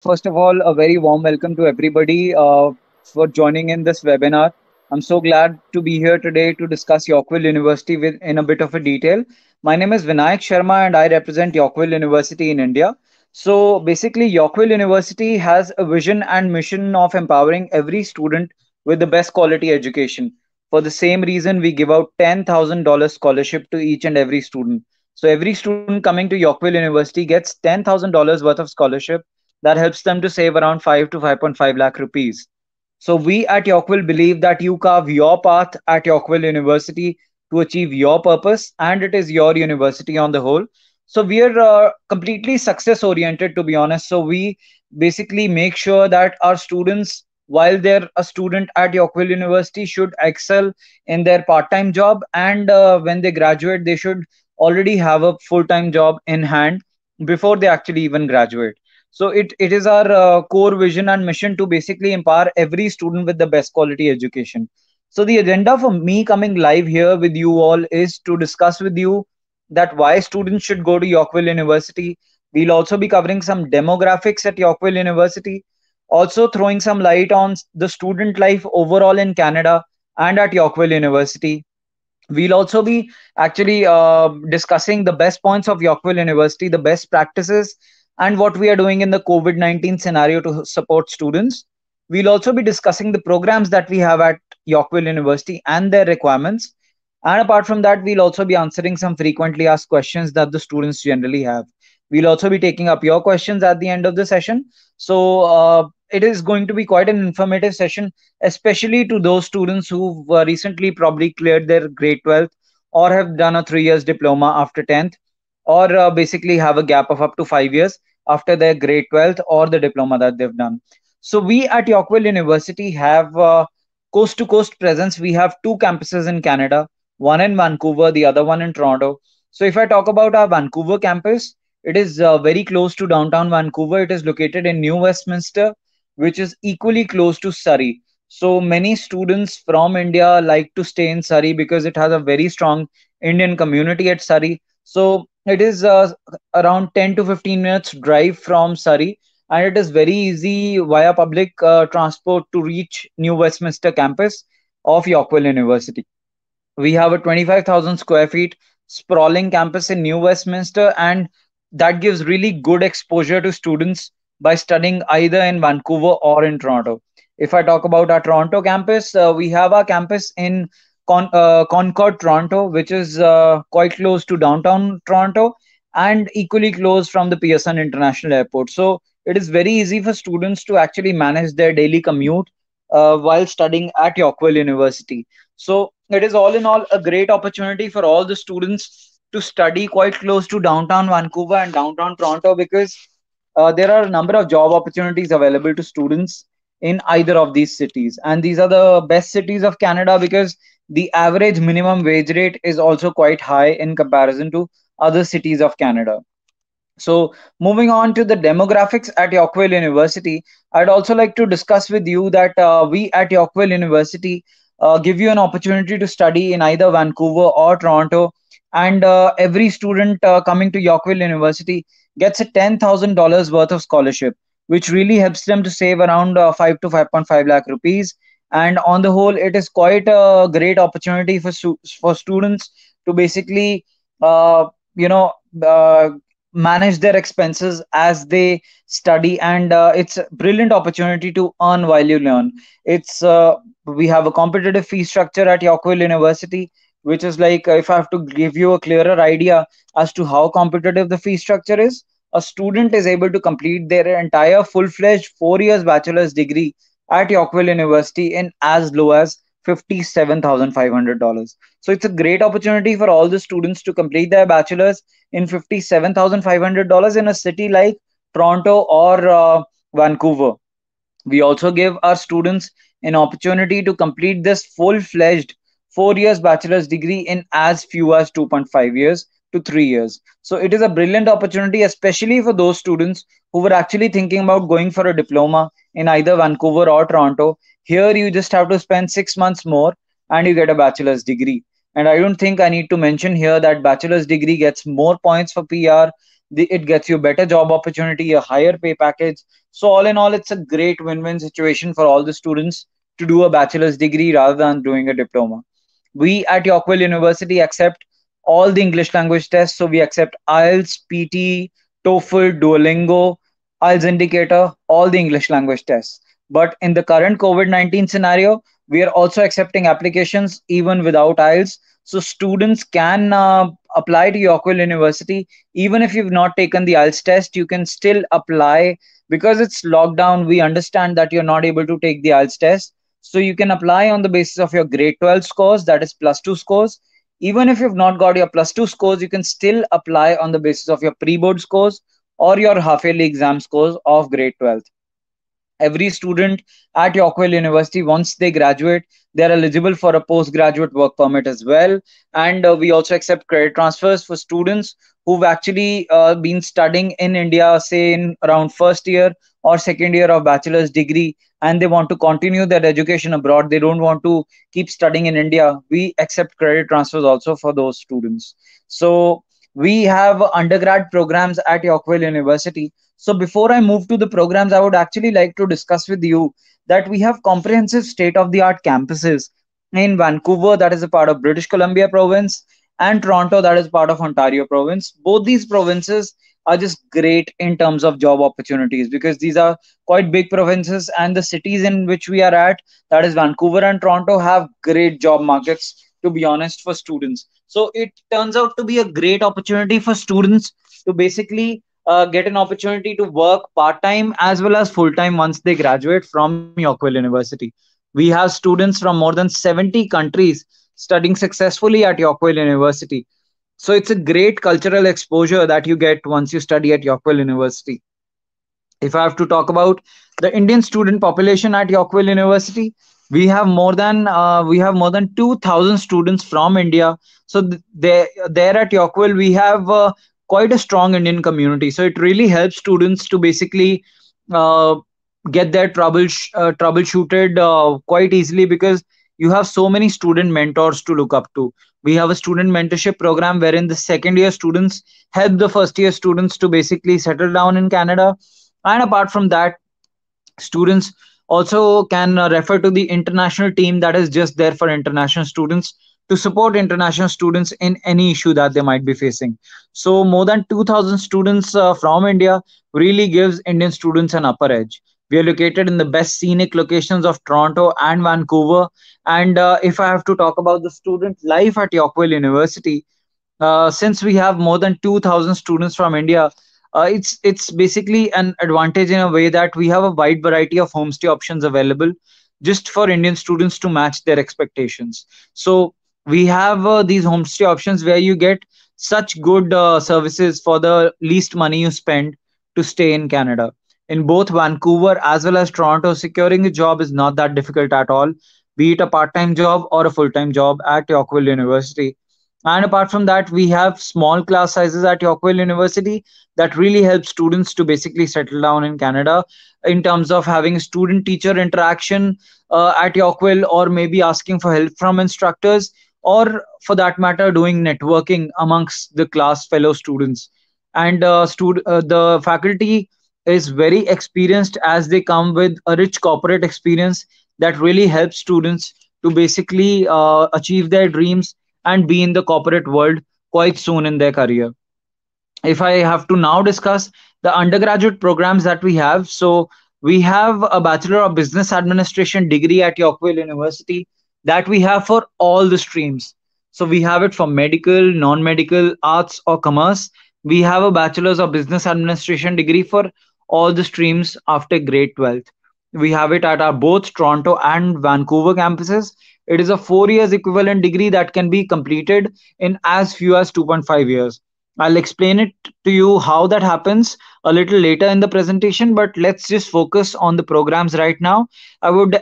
First of all, a very warm welcome to everybody for joining in this webinar. I'm so glad to be here today to discuss Yorkville University in a bit of a detail. My name is Vinayak Sharma and I represent Yorkville University in India. So basically, Yorkville University has a vision and mission of empowering every student with the best quality education. For the same reason, we give out $10,000 scholarship to each and every student. So every student coming to Yorkville University gets $10,000 worth of scholarship that helps them to save around 5 to 5.5 lakh rupees. So we at Yorkville believe that you carve your path at Yorkville University to achieve your purpose, and it is your university on the whole. So we are completely success oriented, to be honest. So we basically make sure that our students, while they're a student at Yorkville University, should excel in their part-time job, and when they graduate, they should already have a full-time job in hand before they actually even graduate. So it is our core vision and mission to basically empower every student with the best quality education. So the agenda for me coming live here with you all is to discuss with you that why students should go to Yorkville University. We'll also be covering some demographics at Yorkville University, also throwing some light on the student life overall in Canada and at Yorkville University. We'll also be actually discussing the best points of Yorkville University, the best practices, and what we are doing in the COVID 19 scenario to support students. We'll also be discussing the programs that we have at Yorkville University and their requirements. And apart from that, we'll also be answering some frequently asked questions that the students generally have. We'll also be taking up your questions at the end of the session. So it is going to be quite an informative session, especially to those students who recently probably cleared their grade 12th or have done a 3 years diploma after 10th, or basically have a gap of up to 5 years after their grade 12th or the diploma that they've done. So we at Yorkville University have coast to coast presence. We have two campuses in Canada, one in Vancouver, the other one in Toronto. So if I talk about our Vancouver campus, it is very close to downtown Vancouver. It is located in New Westminster, which is equally close to Surrey. So many students from India like to stay in Surrey because it has a very strong Indian community at Surrey. So it is around 10 to 15 minutes drive from Surrey, and it is very easy via public transport to reach New Westminster campus of Yorkville University. We have a 25,000 square feet sprawling campus in New Westminster, and that gives really good exposure to students by studying either in Vancouver or in Toronto. If I talk about our Toronto campus, we have our campus in Concord, Toronto, which is quite close to downtown Toronto and equally close from the Pearson International Airport. So it is very easy for students to actually manage their daily commute while studying at Yorkville University. So it is all in all a great opportunity for all the students to study quite close to downtown Vancouver and downtown Toronto, because there are a number of job opportunities available to students in either of these cities. And these are the best cities of Canada because the average minimum wage rate is also quite high in comparison to other cities of Canada. So, moving on to the demographics at Yorkville University, I'd also like to discuss with you that we at Yorkville University give you an opportunity to study in either Vancouver or Toronto. And every student coming to Yorkville University gets a $10,000 worth of scholarship, which really helps them to save around 5 to 5.5 lakh rupees. And on the whole, it is quite a great opportunity for, for students to basically, uh, you know, uh, manage their expenses as they study, and it's a brilliant opportunity to earn while you learn. It's We have a competitive fee structure at Yorkville University, which is like, if I have to give you a clearer idea as to how competitive the fee structure is, a student is able to complete their entire full-fledged 4 years bachelor's degree at Yorkville University in as low as $57,500. So it's a great opportunity for all the students to complete their bachelor's in $57,500 in a city like Toronto or Vancouver. We also give our students an opportunity to complete this full fledged 4 years bachelor's degree in as few as 2.5 years to 3 years. So it is a brilliant opportunity, especially for those students who were actually thinking about going for a diploma in either Vancouver or Toronto. Here, you just have to spend 6 months more and you get a bachelor's degree. And I don't think I need to mention here that bachelor's degree gets more points for PR. It gets you better job opportunity, a higher pay package. So all in all, it's a great win-win situation for all the students to do a bachelor's degree rather than doing a diploma. We at Yorkville University accept all the English language tests. So we accept IELTS, PT, TOEFL, Duolingo, IELTS indicator, all the English language tests. But in the current COVID-19 scenario, we are also accepting applications even without IELTS. So students can apply to Yorkville University. Even if you've not taken the IELTS test, you can still apply because it's lockdown. We understand that you're not able to take the IELTS test, so you can apply on the basis of your grade 12 scores, that is plus 2 scores. Even if you've not got your plus 2 scores, you can still apply on the basis of your pre board scores or your half yearly exam scores of grade 12. Every student at Yorkville University, once they graduate, they're eligible for a postgraduate work permit as well. And we also accept credit transfers for students who've actually been studying in India, say in around first year or second year of bachelor's degree, and they want to continue their education abroad. They don't want to keep studying in India. We accept credit transfers also for those students. So we have undergrad programs at Yorkville University. So before I move to the programs, I would actually like to discuss with you that we have comprehensive state-of-the-art campuses in Vancouver, that is a part of British Columbia province, and Toronto, that is part of Ontario province. Both these provinces are just great in terms of job opportunities because these are quite big provinces, and the cities in which we are at, that is Vancouver and Toronto, have great job markets, to be honest, for students. So it turns out to be a great opportunity for students to basically get an opportunity to work part time as well as full time once they graduate from Yorkville University. We have students from more than 70 countries studying successfully at Yorkville University. So it's a great cultural exposure that you get once you study at Yorkville University. If I have to talk about the Indian student population at Yorkville University, we have more than 2,000 students from India. So there at Yorkville we have quite a strong Indian community. So it really helps students to basically uh, get their troubleshooted quite easily because you have so many student mentors to look up to. We have a student mentorship program wherein the second year students help the first year students to basically settle down in Canada. And apart from that, students also can refer to the international team that is just there for international students to support international students in any issue that they might be facing. So more than 2,000 students from India really gives Indian students an upper edge. We are located in the best scenic locations of Toronto and Vancouver. And if I have to talk about the student life at Yorkville University, since we have more than 2,000 students from India, it's basically an advantage in a way that we have a wide variety of homestay options available just for Indian students to match their expectations. So we have these homestay options where you get such good services for the least money you spend to stay in Canada. In both Vancouver as well as Toronto, securing a job is not that difficult at all, be it a part time job or a full time job at Yorkville University. And apart from that, we have small class sizes at Yorkville University that really help students to basically settle down in Canada in terms of having student teacher interaction at Yorkville, or maybe asking for help from instructors, or for that matter, doing networking amongst the class fellow students. And the faculty is very experienced as they come with a rich corporate experience that really helps students to basically achieve their dreams and be in the corporate world quite soon in their career. If I have to now discuss the undergraduate programs that we have, so we have a Bachelor of Business Administration degree at Yorkville University that we have for all the streams. So we have it for medical, non medical, arts, or commerce. We have a Bachelor's of Business Administration degree for all the streams after grade 12th. We have it at our both Toronto and Vancouver campuses. It is a 4 years equivalent degree that can be completed in as few as 2.5 years. I'll explain it to you how that happens a little later in the presentation, but let's just focus on the programs right now. I would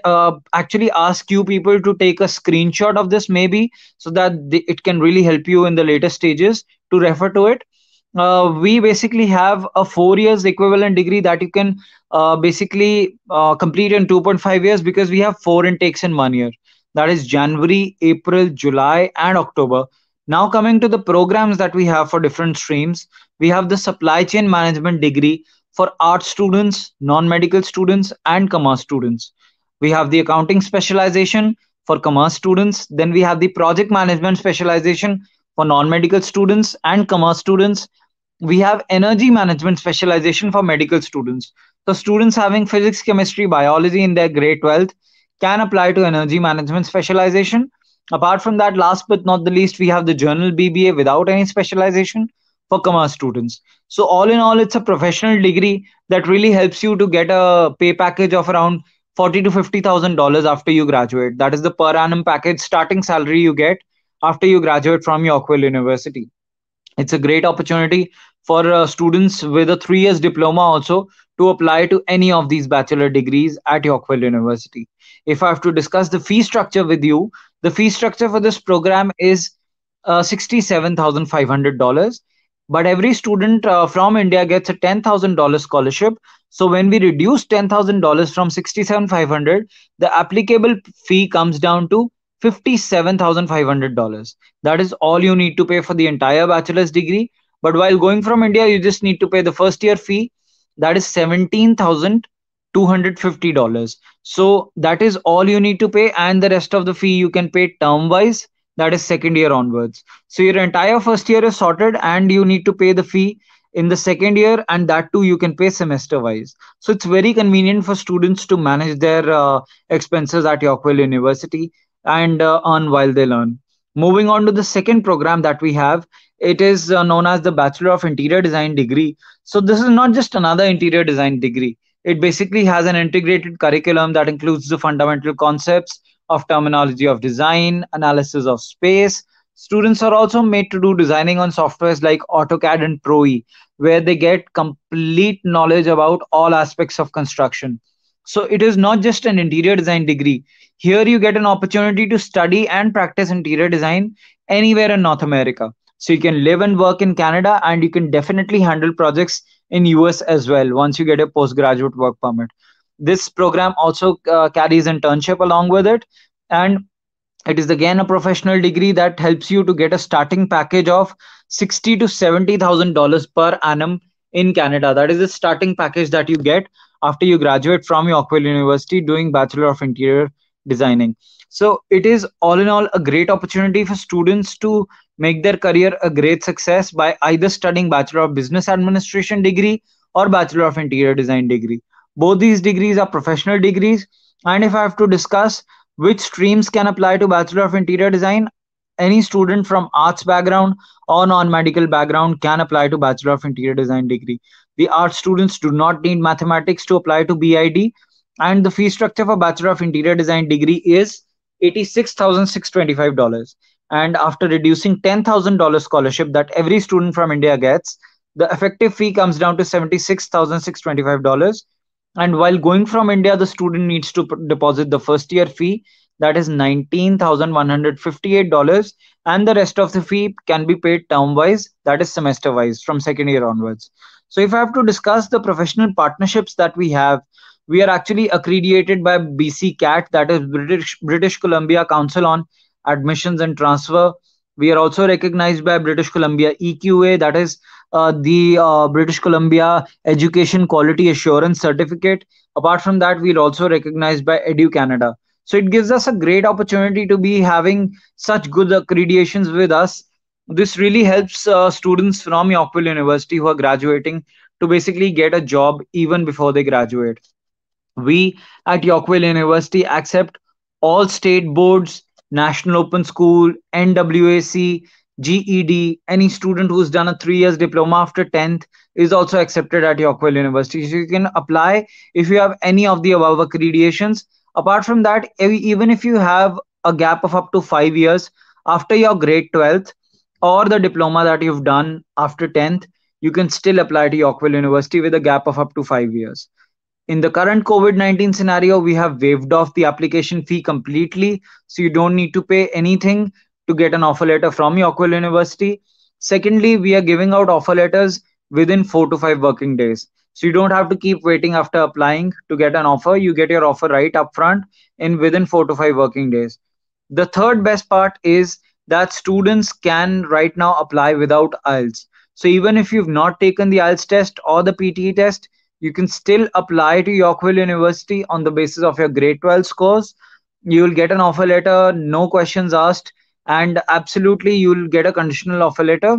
actually ask you people to take a screenshot of this maybe so that it can really help you in the later stages to refer to it. We basically have a 4 years equivalent degree that you can basically complete in 2.5 years because we have four intakes in 1 year. That is January, April, July, and October. Now, coming to the programs that we have for different streams, we have the supply chain management degree for art students, non-medical students, and commerce students. We have the accounting specialization for commerce students. Then we have the project management specialization for non-medical students and commerce students. We have energy management specialization for medical students. So students having physics, chemistry, biology in their grade 12th can apply to energy management specialization. Apart from that, last but not the least, we have the journal BBA without any specialization for commerce students. So all in all, it's a professional degree that really helps you to get a pay package of around 40 to $50,000 after you graduate. That is the per annum package starting salary you get after you graduate from Yorkville University. It's a great opportunity for students with a 3 years diploma also to apply to any of these bachelor degrees at Yorkville University. If I have to discuss the fee structure with you, the fee structure for this program is $67,500. But every student from India gets a $10,000 scholarship. So when we reduce $10,000 from 67,500, the applicable fee comes down to $57,500. That is all you need to pay for the entire bachelor's degree. But while going from India, you just need to pay the first year fee, that is $17,250. So that is all you need to pay, and the rest of the fee you can pay term wise, that is second year onwards. So your entire first year is sorted, and you need to pay the fee in the second year, and that too you can pay semester wise. So it's very convenient for students to manage their expenses at Yorkville University and earn while they learn. Moving on to the second program that we have, it is known as the Bachelor of Interior Design degree. So this is not just another interior design degree. It basically has an integrated curriculum that includes the fundamental concepts of terminology of design, analysis of space. Students are also made to do designing on softwares like AutoCAD and ProE, where they get complete knowledge about all aspects of construction. So it is not just an interior design degree. Here you get an opportunity to study and practice interior design anywhere in North America. So you can live and work in Canada, and you can definitely handle projects in US as well once you get a postgraduate work permit. This program also carries internship along with it, and it is again a professional degree that helps you to get a starting package of 60 to $70,000 per annum in Canada. That is the starting package that you get after you graduate from Yorkville University doing Bachelor of Interior Designing. So it is all in all a great opportunity for students to make their career a great success by either studying Bachelor of Business Administration degree or Bachelor of Interior Design degree. Both these degrees are professional degrees, and if I have to discuss which streams can apply to Bachelor of Interior Design, any student from arts background or non-medical background can apply to Bachelor of Interior Design degree. The art students do not need mathematics to apply to BID, and the fee structure for Bachelor of Interior Design degree is $86,625. And after reducing $10,000 scholarship that every student from India gets, the effective fee comes down to $76,625. And while going from India, the student needs to deposit the first year fee, that is $19,158, and the rest of the fee can be paid term wise, that is semester wise from second year onwards. So if I have to discuss the professional partnerships that we are actually accredited by BC CAT, that is British Columbia Council on Admissions and Transfer. We are also recognized by British Columbia EQA, that is the British Columbia Education Quality Assurance Certificate. Apart from that, we're also recognized by Edu Canada. So it gives us a great opportunity to be having such good accreditations with us. This really helps students from Yorkville University who are graduating to basically get a job even before they graduate. We at Yorkville University accept all state boards, National Open School, NWAC, GED. Any student who's done a 3 years diploma after 10th is also accepted at Yorkville University. So you can apply if you have any of the above accreditations. Apart from that, even if you have a gap of up to 5 years after your grade 12th or the diploma that you've done after 10th, you can still apply to Yorkville University with a gap of up to 5 years. In the current COVID-19 scenario, we have waived off the application fee completely. So you don't need to pay anything to get an offer letter from Yorkville University. Secondly, we are giving out offer letters within 4 to 5 working days. So you don't have to keep waiting after applying to get an offer. You get your offer right up front in within 4 to 5 working days. The third best part is that students can right now apply without IELTS. So even if you've not taken the IELTS test or the PTE test, you can still apply to Yorkville University on the basis of your grade 12 scores. You will get an offer letter, no questions asked, and absolutely you'll get a conditional offer letter.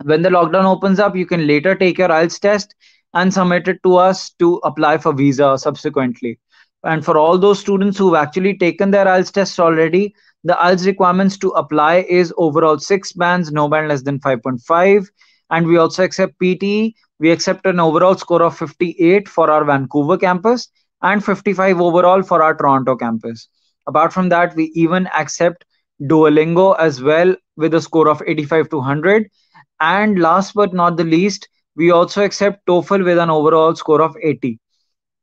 When the lockdown opens up, you can later take your IELTS test and submit it to us to apply for visa subsequently. And for all those students who've actually taken their IELTS test already, the IELTS requirements to apply is overall six bands, no band less than 5.5. And we also accept PTE. We accept an overall score of 58 for our Vancouver campus and 55 overall for our Toronto campus. Apart from that, we even accept Duolingo as well with a score of 85 to 100. And last but not the least, we also accept TOEFL with an overall score of 80.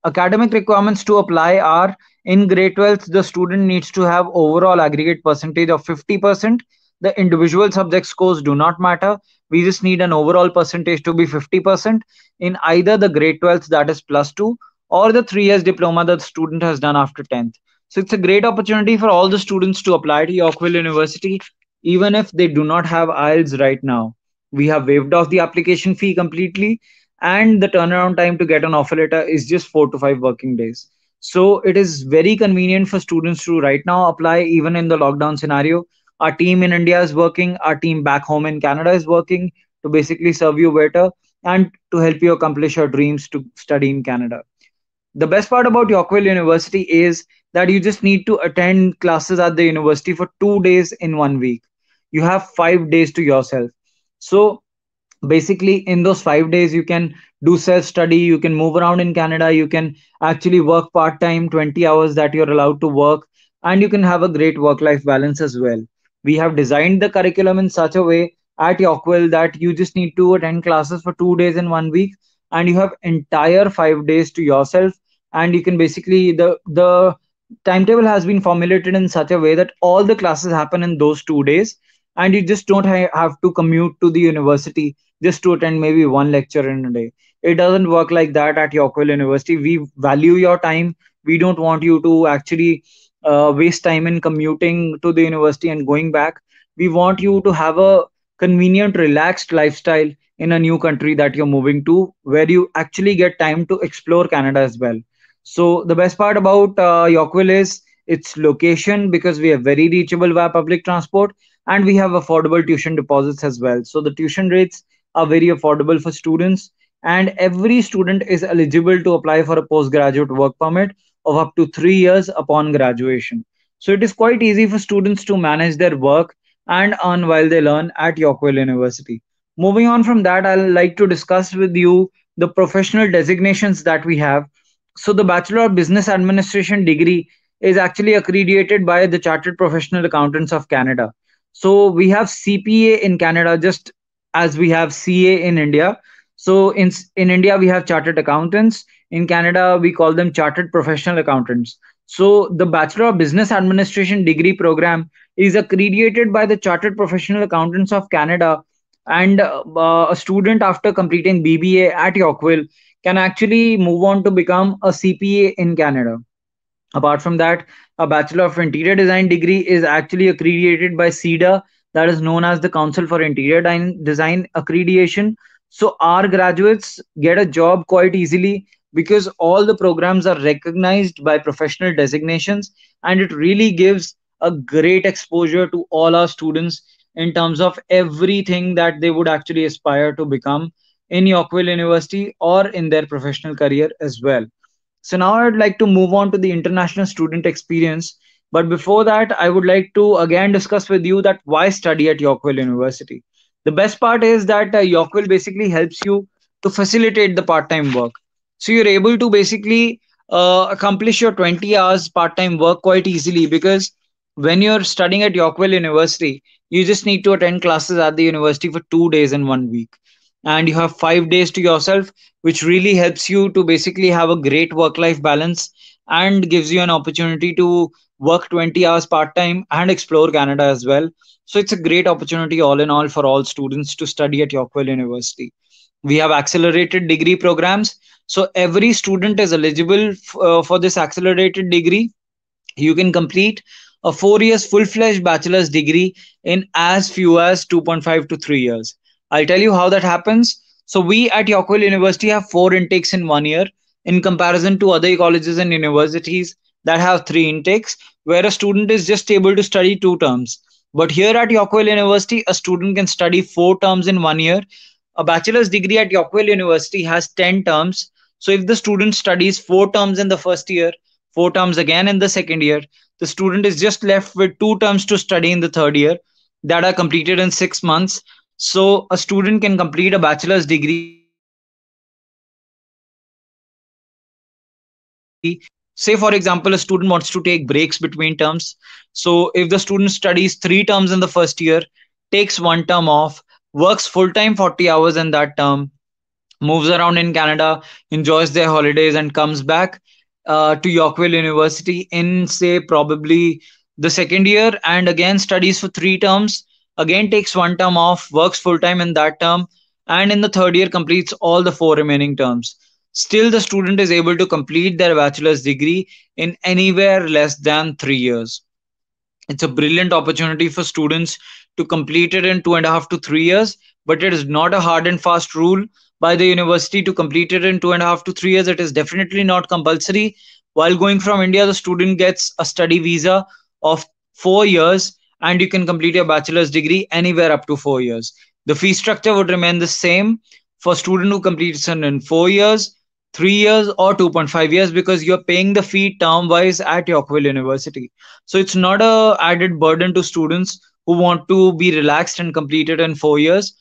Academic requirements to apply are in grade 12th, the student needs to have overall aggregate percentage of 50%. The individual subject scores do not matter. We just need an overall percentage to be 50% in either the grade 12th, that is plus 2, or the 3 years diploma that the student has done after 10th. So it's a great opportunity for all the students to apply to Yorkville University, even if they do not have IELTS right now. We have waived off the application fee completely, and the turnaround time to get an offer letter is just 4 to 5 working days. So it is very convenient for students to right now apply, even in the lockdown scenario. Our team in India is working, our team back home in Canada is working to basically serve you better and to help you accomplish your dreams to study in Canada. The best part about Yorkville University is that you just need to attend classes at the university for 2 days in 1 week. You have 5 days to yourself. So basically in those 5 days you can do self study, you can move around in Canada, you can actually work part time 20 hours that you're allowed to work, and you can have a great work life balance as well. We have designed the curriculum in such a way at Yorkville that you just need to attend classes for 2 days in 1 week, and you have entire 5 days to yourself. And you can basically the timetable has been formulated in such a way that all the classes happen in those 2 days, and you just don't have to commute to the university just to attend maybe one lecture in a day. It doesn't work like that at Yorkville University. We value your time. We don't want you to actually waste time in commuting to the university and going back. We want you to have a convenient, relaxed lifestyle in a new country that you're moving to, where you actually get time to explore Canada as well. So the best part about Yorkville is its location, because we are very reachable via public transport, and we have affordable tuition deposits as well. So the tuition rates are very affordable for students, and every student is eligible to apply for a postgraduate work permit of up to 3 years upon graduation. So it is quite easy for students to manage their work and earn while they learn at Yorkville University. Moving on from that, I'll like to discuss with you the professional designations that we have. So the Bachelor of Business Administration degree is actually accredited by the Chartered Professional Accountants of Canada. So we have CPA in Canada, just as we have CA in India. So in India we have chartered accountants. In Canada we call them chartered professional accountants. So the Bachelor of Business Administration degree program is accredited by the Chartered Professional Accountants of Canada, and a student after completing BBA at Yorkville can actually move on to become a CPA in Canada. Apart from that, a Bachelor of Interior Design degree is actually accredited by CEDA, that is known as the Council for Interior Design Accreditation. So our graduates get a job quite easily because all the programs are recognized by professional designations, and it really gives a great exposure to all our students in terms of everything that they would actually aspire to become in Yorkville University or in their professional career as well. So now I'd like to move on to the international student experience. But before that, I would like to again discuss with you that why study at Yorkville University. The best part is that Yorkville basically helps you to facilitate the part-time work. So you're able to basically accomplish your 20 hours part-time work quite easily, because when you're studying at Yorkville University, you just need to attend classes at the university for 2 days in 1 week. And you have 5 days to yourself, which really helps you to basically have a great work life balance and gives you an opportunity to work 20 hours part time and explore Canada as well. So it's a great opportunity all in all for all students to study at Yorkville University. We have accelerated degree programs. So every student is eligible for this accelerated degree. You can complete a 4 years full-fledged bachelor's degree in as few as 2.5 to 3 years. I'll tell you how that happens. So we at Yorkville University have four intakes in 1 year, in comparison to other colleges and universities that have three intakes, where a student is just able to study 2 terms. But here at Yorkville University, a student can study 4 terms in 1 year. A bachelor's degree at Yorkville University has 10 terms. So if the student studies 4 terms in the first year, 4 terms again in the second year, the student is just left with 2 terms to study in the third year that are completed in 6 months. So a student can complete a bachelor's degree say for example a student wants to take breaks between terms. So if the student studies 3 terms in the first year, takes 1 term off, works full time 40 hours in that term, moves around in Canada, enjoys their holidays, and comes back to Yorkville University in, say, probably the second year, and again studies for 3 terms, again takes 1 term off, works full time in that term, and in the third year completes all the four remaining terms. Still, the student is able to complete their bachelor's degree in anywhere less than 3 years. It's a brilliant opportunity for students to complete it in 2.5 to 3 years, but it is not a hard and fast rule by the university to complete it in 2.5 to 3 years. It is definitely not compulsory. While going from India, the student gets a study visa of 4 years, and you can complete your bachelor's degree anywhere up to 4 years. The fee structure would remain the same for student who completes it in 4 years, 3 years, or 2.5 years, because you're paying the fee term wise at Yorkville University. So it's not a added burden to students who want to be relaxed and complete it in 4 years.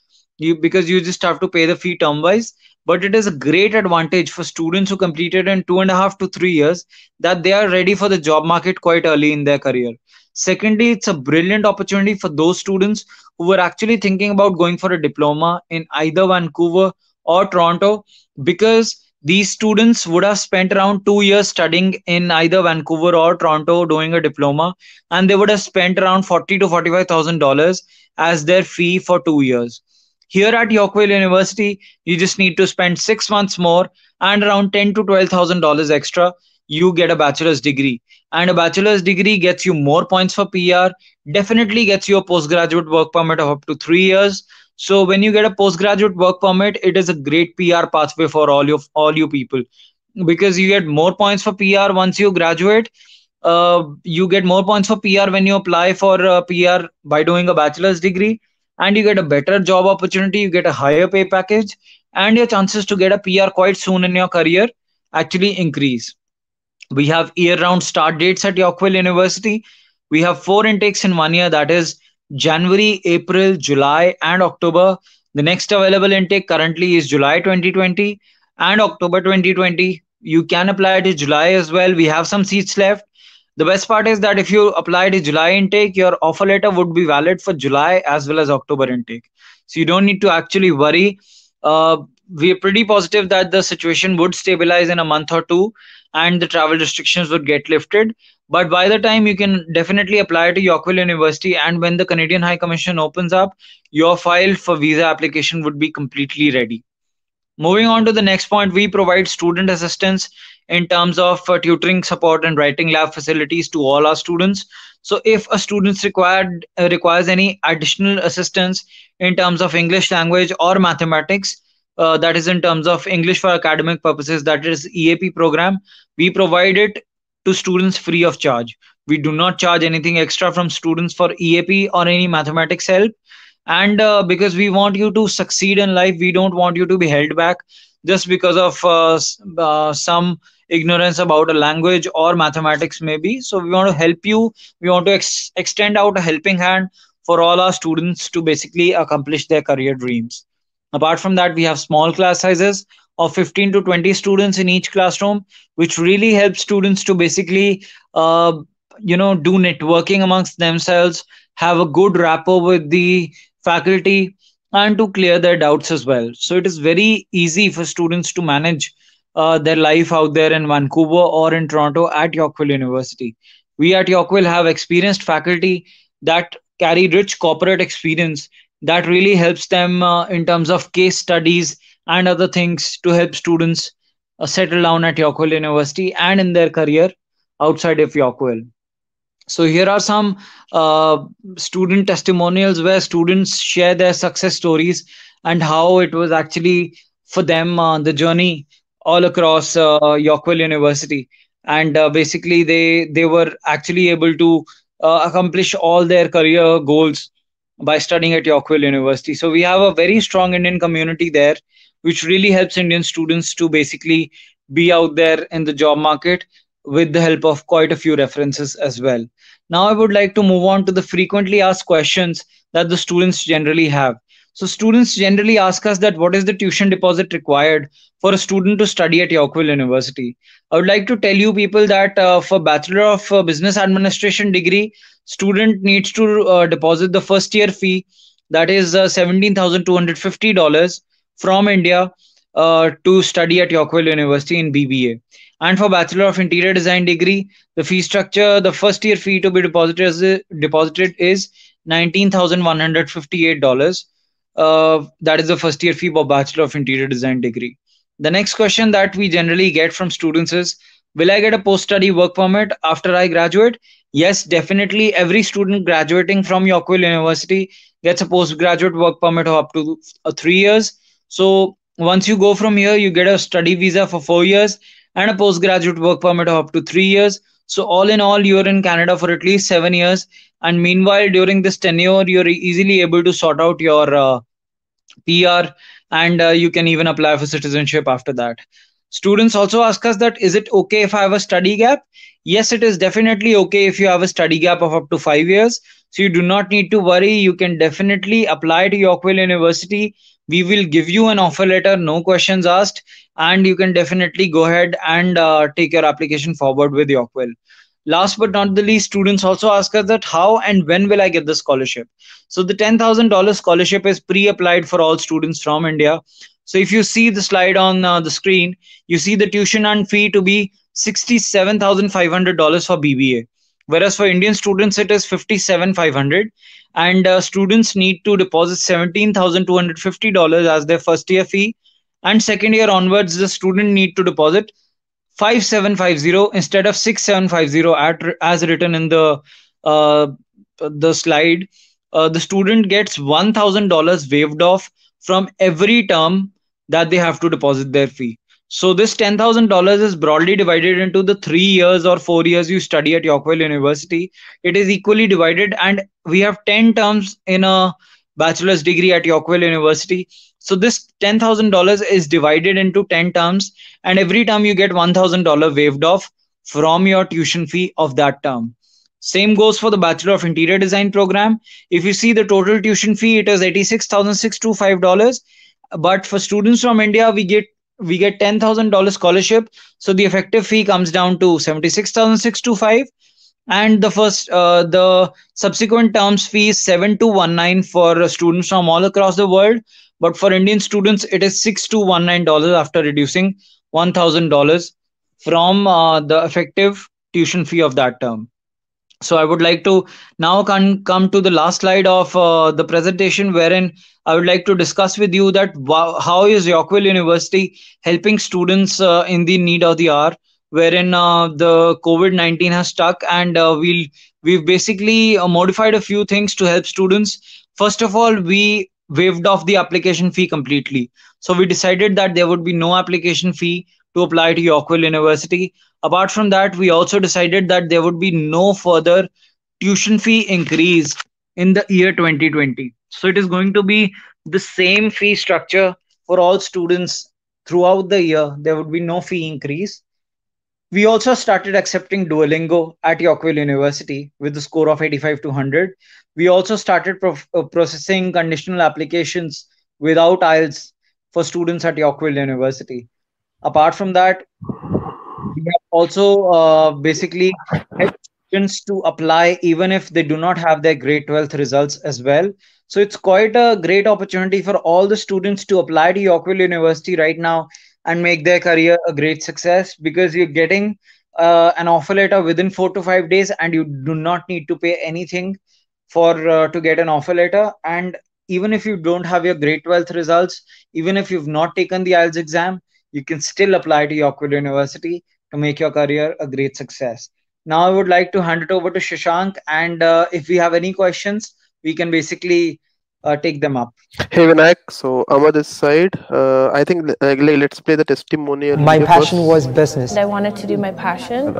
Because you just have to pay the fee term wise. But it is a great advantage for students who completed in 2.5 to 3 years, that they are ready for the job market quite early in their career. Secondly, it's a brilliant opportunity for those students who were actually thinking about going for a diploma in either Vancouver or Toronto, because these students would have spent around 2 years studying in either Vancouver or Toronto doing a diploma, and they would have spent around 40 to $45,000 as their fee for 2 years. Here at Yorkville University, you just need to spend 6 months more and around ten to $12,000 extra. You get a bachelor's degree, and a bachelor's degree gets you more points for PR. Definitely gets you a postgraduate work permit of up to 3 years. So when you get a postgraduate work permit, it is a great PR pathway for all you people, because you get more points for PR once you graduate. You get more points for PR when you apply for PR by doing a bachelor's degree, and you get a better job opportunity. You get a higher pay package, and your chances to get a PR quite soon in your career actually increase. We have year-round start dates at Yorkville University. We have four intakes in 1 year, that is January, April, July, and October. The next available intake currently is July 2020 and October 2020. You can apply to July as well. We have some seats left. The best part is that if you apply to July intake, your offer letter would be valid for July as well as October intake. So you don't need to actually worry. Uh, we're pretty positive that the situation would stabilize in a month or two, and the travel restrictions would get lifted. But by the time, you can definitely apply to Yorkville University, and when the Canadian High Commission opens up, your file for visa application would be completely ready. Moving on to the next point, we provide student assistance in terms of tutoring support and writing lab facilities to all our students. So if a student requires any additional assistance in terms of English language or mathematics, that is in terms of English for academic purposes, that is EAP program, we provide it to students free of charge. We do not charge anything extra from students for EAP or any mathematics help. And because we want you to succeed in life, we don't want you to be held back just because of some ignorance about a language or mathematics maybe. So we want to help you. We want to extend out a helping hand for all our students to basically accomplish their career dreams. Apart from that, we have small class sizes of 15 to 20 students in each classroom, which really helps students to basically uh, do networking amongst themselves, have a good rapport with the faculty, and to clear their doubts as well. So it is very easy for students to manage their life out there in Vancouver or in Toronto at Yorkville University. We at Yorkville have experienced faculty that carry rich corporate experience that really helps them in terms of case studies and other things to help students settle down at Yorkville University and in their career outside of Yorkville. So here are some student testimonials where students share their success stories and how it was actually for them the journey all across Yorkville University. And basically, they were actually able to accomplish all their career goals by studying at Yorkville University. So we have a very strong Indian community there, which really helps Indian students to basically be out there in the job market with the help of quite a few references as well. Now, I would like to move on to the frequently asked questions that the students generally have. So, students generally ask us that what is the tuition deposit required for a student to study at Yorkville University? I would like to tell you people that for Bachelor of Business Administration degree, student needs to deposit the first year fee, that is $17,250 from India to study at Yorkville University in BBA. And for Bachelor of Interior Design degree, the fee structure, the first year fee to be deposited is $19,158. That is the first year fee for Bachelor of Interior Design degree. The next question that we generally get from students is, will I get a post study work permit after I graduate? Yes, definitely. Every student graduating from Yorkville University gets a postgraduate work permit of up to 3 years. So once you go from here, you get a study visa for 4 years and a postgraduate work permit of up to 3 years. So all in all, you're in Canada for at least 7 years. And meanwhile, during this tenure, you're easily able to sort out your PR, and you can even apply for citizenship after that. Students also ask us that, is it okay if I have a study gap? Yes, it is definitely okay if you have a study gap of up to 5 years. So you do not need to worry. You can definitely apply to Yorkville University. We will give you an offer letter, no questions asked, and you can definitely go ahead and take your application forward with Yorkville. Last but not the least, students also ask us that how and when will I get the scholarship? So the $10,000 scholarship is pre-applied for all students from India. So if you see the slide on the screen, you see the tuition and fee to be $67,500 for BBA, whereas for Indian students it is 57,500, and students need to deposit $17,250 as their first year fee, and second year onwards the student need to deposit 5750 instead of 6750 as written in uh, the slide. The student gets $1,000 waived off from every term that they have to deposit their fee. So this $10,000 is broadly divided into the 3 years or 4 years you study at Yorkville University. It is equally divided, and we have 10 terms in a bachelor's degree at Yorkville University. So this $10,000 is divided into 10 terms, and every term you get $1,000 waived off from your tuition fee of that term. Same goes for the Bachelor of Interior Design program. If you see the total tuition fee, it is $86,625. But for students from India, we get $10,000 scholarship. So the effective fee comes down to 76,625, and the subsequent terms fee is 7219 for students from all across the world, but for Indian students it is $6219 after reducing $1000 from the effective tuition fee of that term. So I would like to now come to the last slide of the presentation, wherein I would like to discuss with you that how is Yorkville University helping students in the need of the hour, wherein the COVID-19 has stuck, and we've basically modified a few things to help students. First of all, we waived off the application fee completely. So we decided that there would be no application fee to apply to Yorkville University. Apart from that, we also decided that there would be no further tuition fee increase in the year 2020. So it is going to be the same fee structure for all students throughout the year. There would be no fee increase. We also started accepting Duolingo at Yorkville University with a score of 85 to 100. We also started processing conditional applications without IELTS for students at Yorkville University. Apart from that, we have also basically helped students to apply even if they do not have their grade 12th results as well. So it's quite a great opportunity for all the students to apply to Yorkville University right now and make their career a great success, because you're getting an offer letter within 4 to 5 days, and you do not need to pay anything for to get an offer letter. And even if you don't have your grade 12th results, even if you've not taken the IELTS exam, you can still apply to Yorkville University to make your career a great success. Now, I would like to hand it over to Shashank, and if we have any questions, we can basically take them up. Hey Vinayak, so Amar this side. I think let's play the testimonial My video passion was first. business. I wanted to do my passion.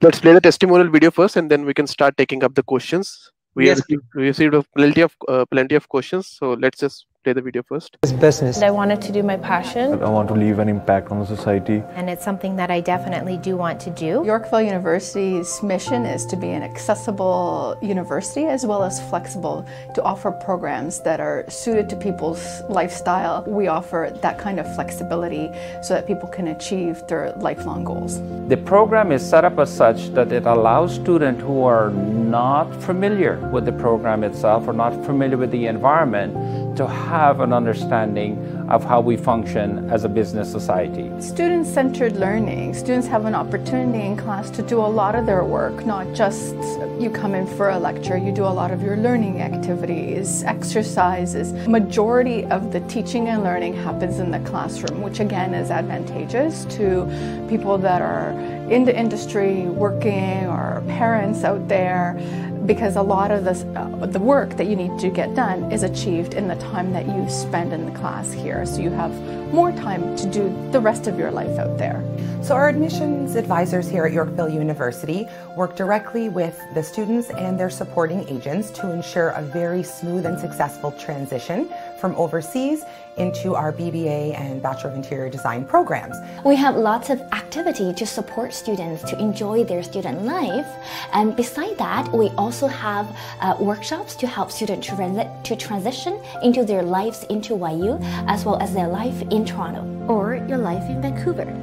Let's play the testimonial video first, and then we can start taking up the questions. We have Yes, please. received plenty of questions, so let's just play the video first. Business. I wanted to do my passion. I want to leave an impact on the society. And it's something that I definitely do want to do. Yorkville University's mission is to be an accessible university as well as flexible, to offer programs that are suited to people's lifestyle. We offer that kind of flexibility so that people can achieve their lifelong goals. The program is set up as such that it allows students who are not familiar with the program itself or not familiar with the environment to have an understanding of how we function as a business society. Student-centered learning. Students have an opportunity in class to do a lot of their work, not just you come in for a lecture, you do a lot of your learning activities, exercises. Majority of the teaching and learning happens in the classroom, which again is advantageous to people that are in the industry working or parents out there, because a lot of the work that you need to get done is achieved in the time that you spend in the class here. So you have more time to do the rest of your life out there. So our admissions advisors here at Yorkville University work directly with the students and their supporting agents to ensure a very smooth and successful transition from overseas into our BBA and Bachelor of Interior Design programs. We have lots of activity to support students to enjoy their student life, and beside that we also have workshops to help students to transition into their lives into YU as well as their life in Toronto or your life in Vancouver.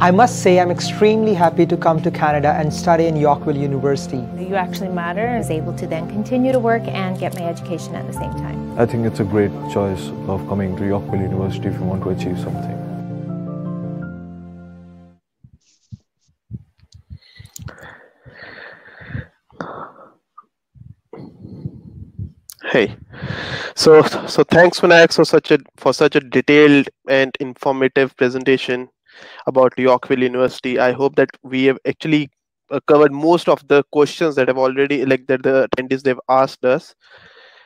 I must say I'm extremely happy to come to Canada and study in Yorkville University. You actually matter. I was able to then continue to work and get my education at the same time. I think it's a great choice of coming to Yorkville University if you want to achieve something. Hey, so thanks Vinayak for such a detailed and informative presentation about Yorkville University. I hope that we have actually covered most of the questions that have already that the attendees they've asked us.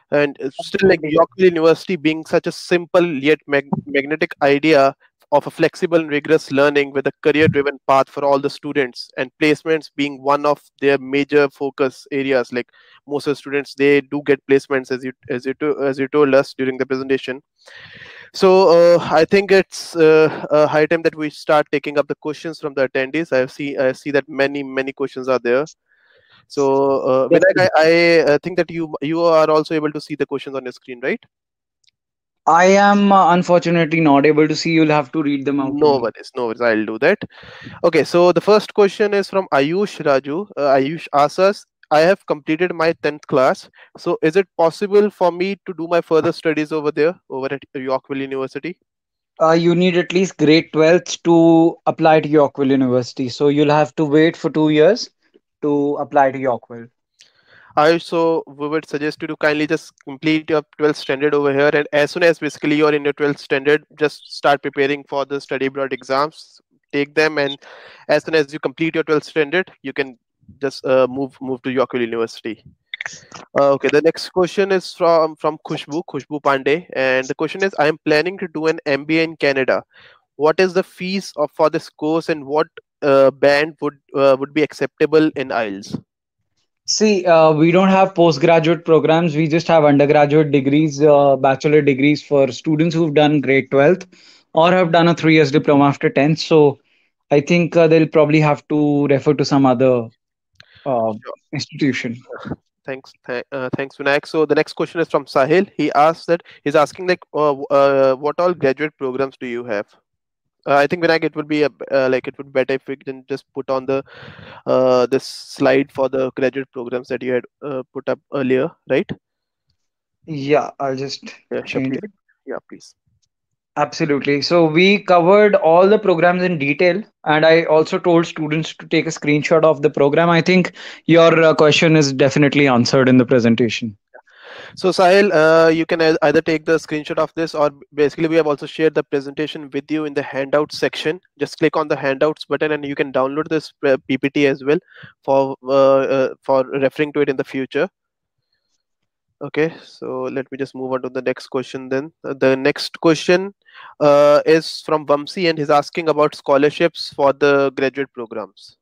And still, like Yorkville University being such a simple yet magnetic idea of a flexible and rigorous learning with a career-driven path for all the students, and placements being one of their major focus areas. Like most of the students, they do get placements as you told us during the presentation. So I think it's a high time that we start taking up the questions from the attendees. I see that many questions are there. So Vinayak, I think that you are also able to see the questions on your screen, right? I am unfortunately not able to see. You'll have to read them out. No worries. I'll do that. Okay, so the first question is from Ayush Raju. Ayush asks us, I have completed my 10th class. So is it possible for me to do my further studies over at Yorkville University? You need at least grade 12th to apply to Yorkville University. So you'll have to wait for 2 years to apply to Yorkville. So we would suggest you to kindly just complete your 12th standard over here, and as soon as basically you're in your 12th standard, just start preparing for the study abroad exams. Take them, and as soon as you complete your 12th standard, you can just move to Yorkville University. Okay, the next question is from Khushbu Pandey, and the question is, I am planning to do an MBA in Canada. What is the fees for this course, and what band would be acceptable in IELTS? See, we don't have postgraduate programs. We just have undergraduate degrees, bachelor degrees for students who've done grade 12th or have done a 3 years diploma after 10th. So I think they'll probably have to refer to some other institution. Thanks, Vinayak. So the next question is from Sahil. He's asking like, what all graduate programs do you have? I think Vinayak, it would be it would be better if we can just put on the this slide for the graduate programs that you had put up earlier, right? Yeah, I'll just change it. Yeah, please. Absolutely. So we covered all the programs in detail, and I also told students to take a screenshot of the program. I think your question is definitely answered in the presentation. So Sahil, you can either take the screenshot of this, or basically we have also shared the presentation with you in the handout section. Just click on the handouts button and you can download this PPT as well for referring to it in the future. Okay, so let me just move on to the next question then. The next question is from Vamsi, and he's asking about scholarships for the graduate programs.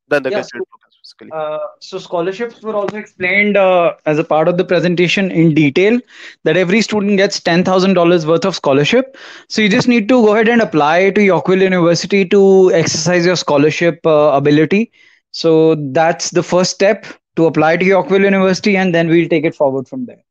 Then the Yeah, graduate programs basically. so scholarships were also explained as a part of the presentation in detail, that every student gets $10,000 worth of scholarship. So you just need to go ahead and apply to Yorkville University to exercise your scholarship ability. So that's the first step, to apply to Yorkville University, and then we'll take it forward from there.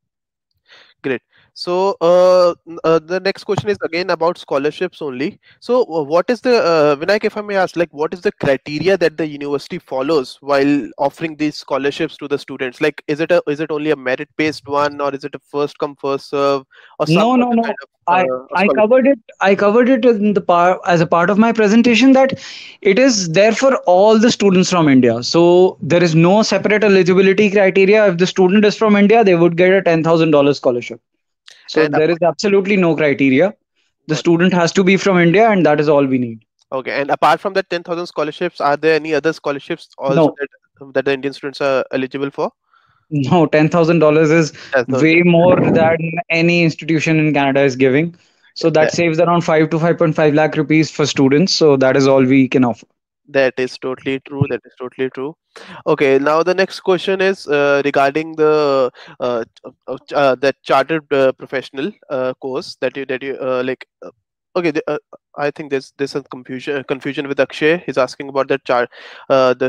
Great. So the next question is again about scholarships only. So what is the Vinayak, if I may ask, like what is the criteria that the university follows while offering these scholarships to the students? Like is it only a merit based one, or is it a first come first serve, or some No, no, other no. kind I of I scholarship? covered it. I covered it in the part as a part of my presentation, that it is there for all the students from India. So there is no separate eligibility criteria. If the student is from India, they would get a $10,000 scholarship. So And there is absolutely no criteria. The got student has to be from India, and that is all we need. okay. And apart from that 10,000 scholarships, are there any other scholarships also No, that the Indian students are eligible for? no, $10,000 is That's the way more than any institution in Canada is giving. So that that, saves around 5 to 5.5 lakh rupees for students. So that is all we can offer. that is totally true. That is totally true. Okay, now the next question is regarding the that chartered professional course that you like. Okay, I think there's some confusion with Akshay. He's asking about the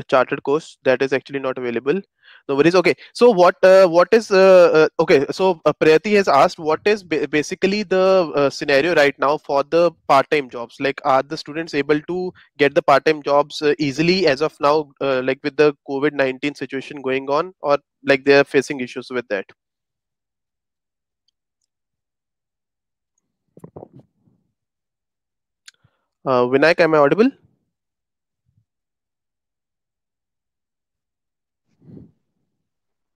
chartered course that is actually not available. No worries. Okay, so what is okay? So Prayati has asked what is basically the scenario right now for the part-time jobs. Like, are the students able to get the part-time jobs easily as of now, like with the COVID-19 situation going on, or like they are facing issues with that? Vinayak, am I audible?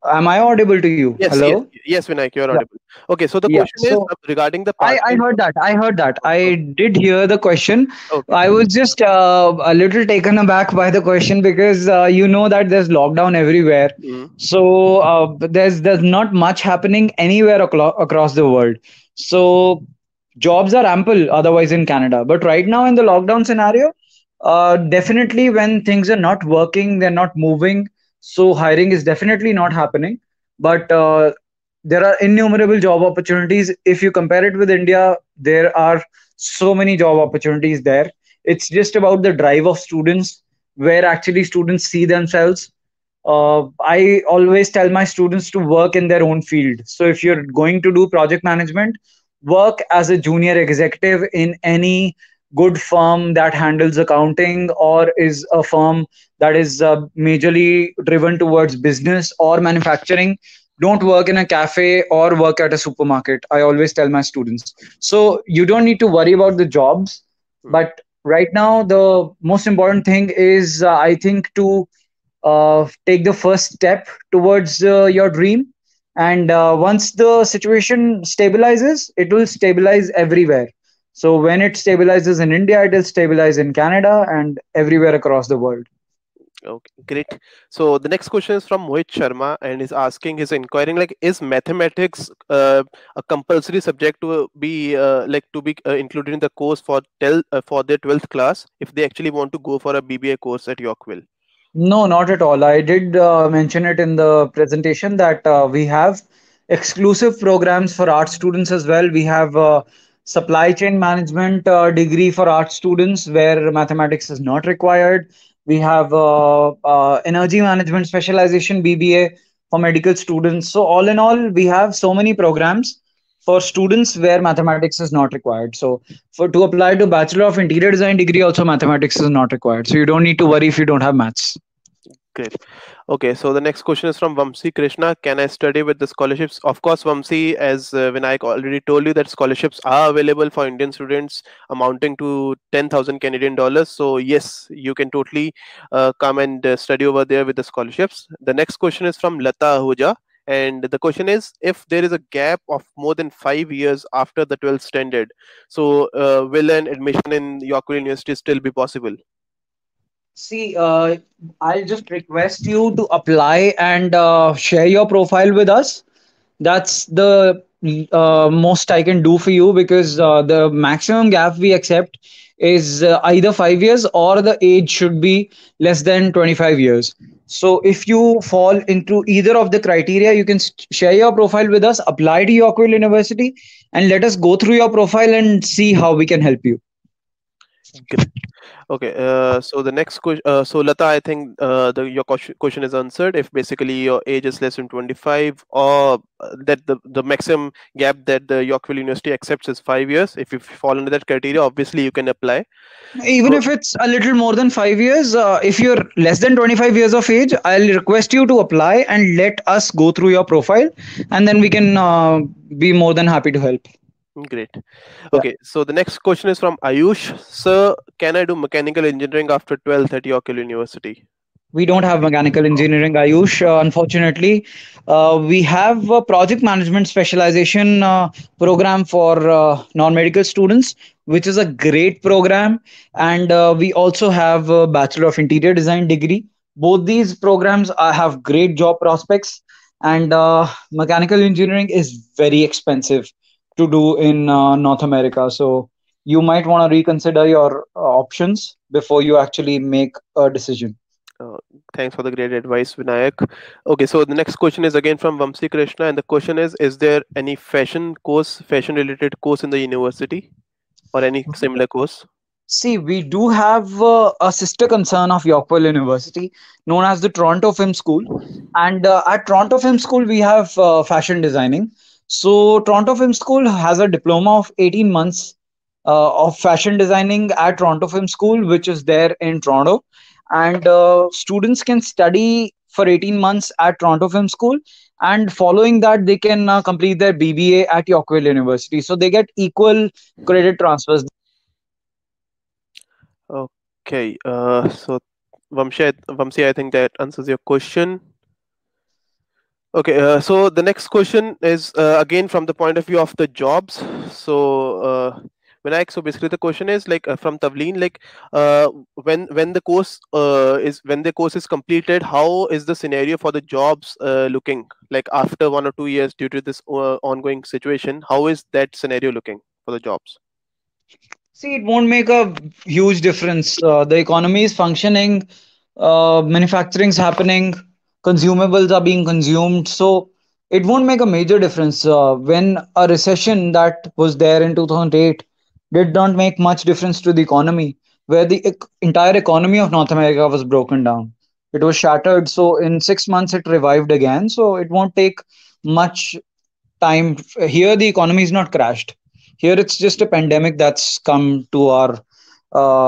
Am I audible to you? Yes, yes, Hello? yes, Vinayak, you're Yeah. audible. Okay, so the Yeah. question is So regarding the I part-time. heard that. I heard that. I did hear the question. Okay. I was just a little taken aback by the question, because you know that there's lockdown everywhere. Mhm. So there's not much happening anywhere across the world. So jobs are ample otherwise in Canada. But right now in the lockdown scenario, definitely when things are not working, they're not moving. So hiring is definitely not happening. But there are innumerable job opportunities. If you compare it with India, there are so many job opportunities there. It's just about the drive of students, where actually students see themselves. I always tell my students to work in their own field. So if you're going to do project management, work as a junior executive in any good firm that handles accounting, or is a firm that is majorly driven towards business or manufacturing. Don't work in a cafe or work at a supermarket. I always tell my students. So you don't need to worry about the jobs. But right now, the most important thing is, I think, to take the first step towards your dream. And once the situation stabilizes, it will stabilize everywhere. So when it stabilizes in India, it will stabilize in Canada and everywhere across the world. Okay, great. So the next question is from Mohit Sharma, and he's asking, he's inquiring, like, is mathematics a compulsory subject to be included in the course for their 12th class if they actually want to go for a BBA course at Yorkville? No, not at all. I did mention it in the presentation that we have exclusive programs for art students as well. We have supply chain management degree for art students where mathematics is not required. We have energy management specialization BBA for medical students. So all in all, we have so many programs for students where mathematics is not required. So for to apply to Bachelor of Interior Design degree, also mathematics is not required. So you don't need to worry if you don't have maths. Great. Okay, so the next question is from Vamsi Krishna. Can I study with the scholarships? Of course, Vamsi, as Vinayak already told you, that scholarships are available for Indian students amounting to 10,000 Canadian dollars. So yes, you can totally come and study over there with the scholarships. The next question is from Lata Ahuja, And the question is, if there is a gap of more than 5 years after the 12th standard, so will an admission in Yorkville University still be possible? See, I'll just request you to apply and share your profile with us. That's the most I can do for you, because the maximum gap we accept is either 5 years, or the age should be less than 25 years. So if you fall into either of the criteria, you can share your profile with us, apply to Yorkville University, and let us go through your profile and see how we can help you. Great. Okay, so the next question, so Lata, I think your question is answered. If basically your age is less than 25, or that the maximum gap that the Yorkville University accepts is 5 years. If you fall under that criteria, obviously you can apply. Even if it's a little more than 5 years, if you're less than 25 years of age, I'll request you to apply and let us go through your profile, and then we can be more than happy to help. Great. Okay, so the next question is from Ayush. Sir, can I do mechanical engineering after 12th at Yorkville University? We don't have mechanical engineering, Ayush, unfortunately. We have a project management specialization program for non-medical students, which is a great program. And we also have a Bachelor of Interior Design degree. Both these programs have great job prospects. And mechanical engineering is very expensive to do in North America. So you might want to reconsider your options before you actually make a decision. Thanks for the great advice, Vinayak. Okay, so the next question is again from Vamsi Krishna, and the question is there any fashion related course in the university, or any similar course? See, we do have a sister concern of Yorkville University known as the Toronto Film School. And at Toronto Film School, we have fashion designing. So Toronto Film School has a diploma of 18 months of fashion designing at Toronto Film School, which is there in Toronto. And students can study for 18 months at Toronto Film School. And following that, they can complete their BBA at Yorkville University. So they get equal credit transfers. Okay, so Vamsi, I think that answers your question. Okay, so the next question is again from the point of view of the jobs. So Vinayak, so basically the question is like from Tavleen, like when the course is completed, how is the scenario for the jobs looking like after 1 or 2 years due to this ongoing situation? How is that scenario looking for the jobs? See, it won't make a huge difference. The economy is functioning, manufacturing's happening, consumables are being consumed. So it won't make a major difference. When a recession that was there in 2008 did not make much difference to the economy, where the entire economy of North America was broken down. It was shattered. So in 6 months, it revived again. So it won't take much time. Here, the economy is not crashed. Here, it's just a pandemic that's come to our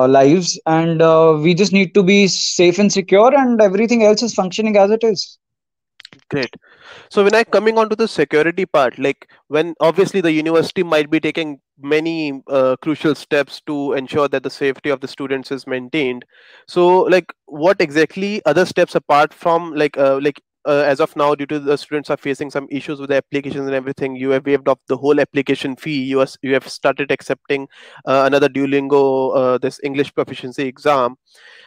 lives, and we just need to be safe and secure, and everything else is functioning as it is. Great. So when I coming on to the security part, like when obviously the university might be taking many crucial steps to ensure that the safety of the students is maintained. So like what exactly other steps apart from as of now, due to the students are facing some issues with the applications and everything, you have waived off the whole application fee. You have started accepting another Duolingo, this English proficiency exam.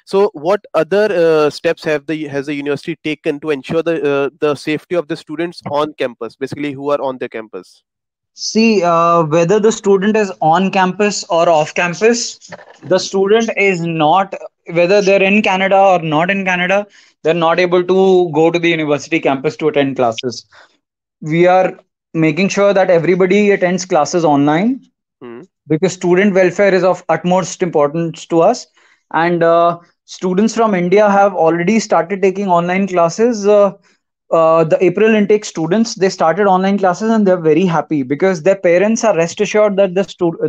So what other steps has the university taken to ensure the safety of the students on campus, basically who are on their campus? See, whether the student is on campus or off campus, the student is not, whether they're in Canada or not in Canada, they're not able to go to the university campus to attend classes. We are making sure that everybody attends classes online because student welfare is of utmost importance to us. And students from India have already started taking online classes. The April intake students, they started online classes and they're very happy because their parents are rest assured that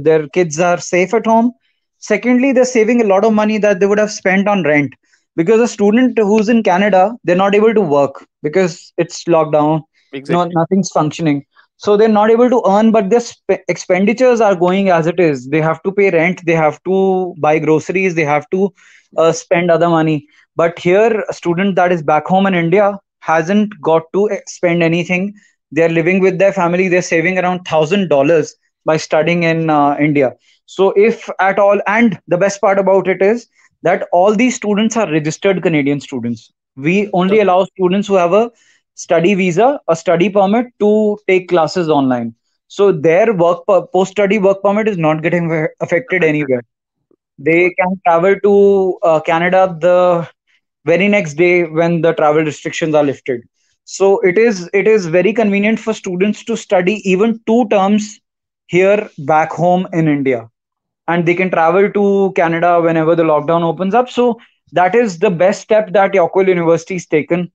their kids are safe at home. Secondly, they're saving a lot of money that they would have spent on rent, because a student who's in Canada, they're not able to work because it's lockdown. Exactly. Nothing's functioning. So they're not able to earn, but their expenditures are going as it is. They have to pay rent, they have to buy groceries, they have to spend other money. But here, a student that is back home in India, hasn't got to spend anything. They're living with their family. They're saving around $1,000 by studying in India. So, if at all, and the best part about it is that all these students are registered Canadian students. We only allow students who have a study visa, a study permit to take classes online. So, their post study work permit is not getting affected anywhere. They can travel to Canada the very next day when the travel restrictions are lifted. So it is very convenient for students to study even 2 terms here back home in India, and they can travel to Canada whenever the lockdown opens up. So that is the best step that Yorkville University has taken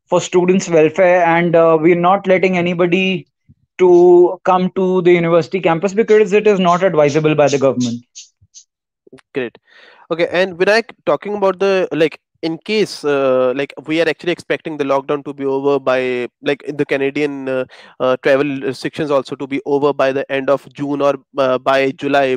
for students' welfare, and we're not letting anybody to come to the university campus because it is not advisable by the government. Great. Okay, and Vinayak, talking about the like in case like we are actually expecting the lockdown to be over by like in the Canadian travel restrictions also to be over by the end of June or by July